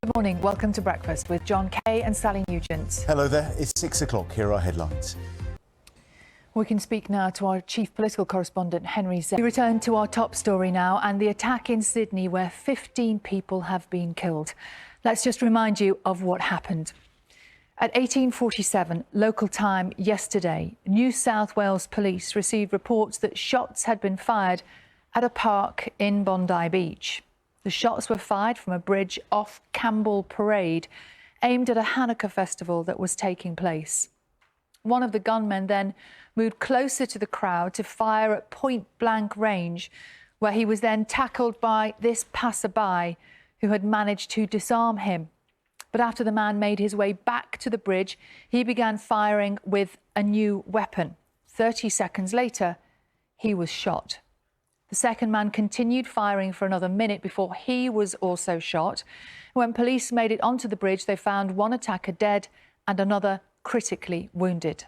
Good morning. Welcome to Breakfast with John Kay and Sally Nugent. Hello there. It's 6 o'clock. Here are headlines. We can speak now to our chief political correspondent, Henry Zell. We return to our top story now and the attack in Sydney where 15 people have been killed. Let's just remind you of what happened. At 18:47 local time yesterday, New South Wales police received reports that shots had been fired at a park in Bondi Beach. The shots were fired from a bridge off Campbell Parade, aimed at a Hanukkah festival that was taking place. One of the gunmen then moved closer to the crowd to fire at point-blank range, where he was then tackled by this passerby who had managed to disarm him. But after the man made his way back to the bridge, he began firing with a new weapon. 30 seconds later, he was shot. The second man continued firing for another minute before he was also shot. When police made it onto the bridge, they found one attacker dead and another critically wounded.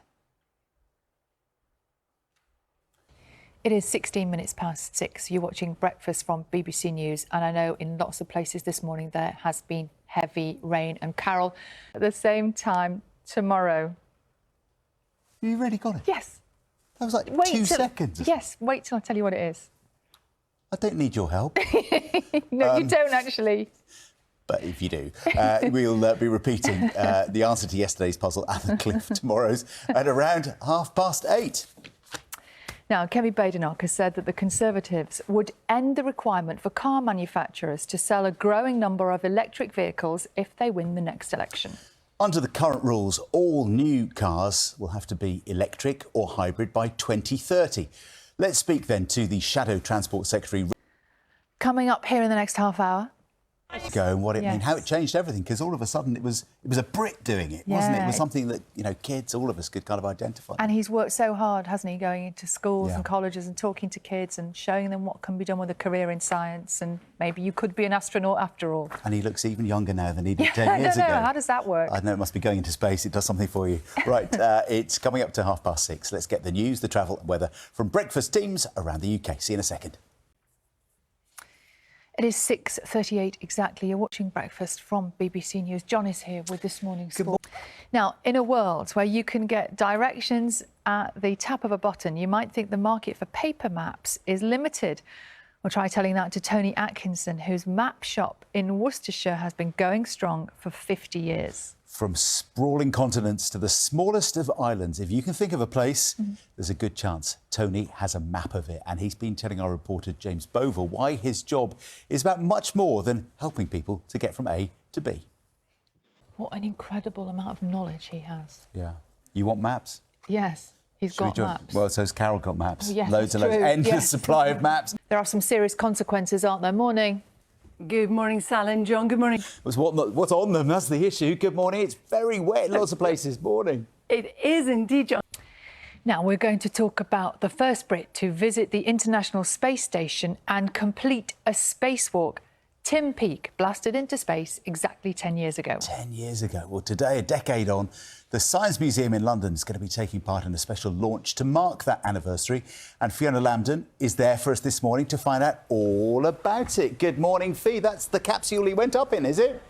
It is 16 minutes past 6. You're watching Breakfast from BBC News, and I know in lots of places this morning there has been heavy rain. And Carol, at the same time tomorrow. You really got it? Yes. That was like 2 seconds. Yes, wait till I tell you what it is. I don't need your help. No, you don't actually. But if you do, we'll be repeating the answer to yesterday's puzzle and the cliff tomorrow's at around 8:30. Now, Kemi Badenoch has said that the Conservatives would end the requirement for car manufacturers to sell a growing number of electric vehicles if they win the next election. Under the current rules, all new cars will have to be electric or hybrid by 2030. Let's speak then to the Shadow Transport Secretary. Coming up here in the next half hour. Go and what it mean, how it changed everything, because all of a sudden it was a Brit doing it, wasn't it? It was something that, you know, kids, all of us could kind of identify. And he's worked so hard, hasn't he, going into schools and colleges and talking to kids and showing them what can be done with a career in science, and maybe you could be an astronaut after all. And he looks even younger now than he did 10 years ago. How does that work? I know, it must be going into space. It does something for you. Right, it's coming up to 6:30. Let's get the news, the travel and weather from Breakfast teams around the UK. See you in a second. It is 6:38 exactly. You're watching Breakfast from BBC News. John is here with this morning's sport. Now, in a world where you can get directions at the tap of a button, you might think the market for paper maps is limited. We'll try telling that to Tony Atkinson, whose map shop in Worcestershire has been going strong for 50 years. From sprawling continents to the smallest of islands, if you can think of a place, there's a good chance Tony has a map of it. And he's been telling our reporter James Bover why his job is about much more than helping people to get from A to B. What an incredible amount of knowledge he has. Yeah. You want maps? Yes, he's got maps. Well, so's Carol got maps. Yes, loads and loads. Endless supply of maps. There are some serious consequences, aren't there? Morning. Good morning, Sally and John. Good morning. What's on them? That's the issue. Good morning. It's very wet in lots of places. Morning. It is indeed, John. Now we're going to talk about the first Brit to visit the International Space Station and complete a spacewalk. Tim Peake blasted into space exactly 10 years ago. 10 years ago. Well, today, a decade on, the Science Museum in London is going to be taking part in a special launch to mark that anniversary. And Fiona Lambden is there for us this morning to find out all about it. Good morning, Fee. That's the capsule he went up in, is it?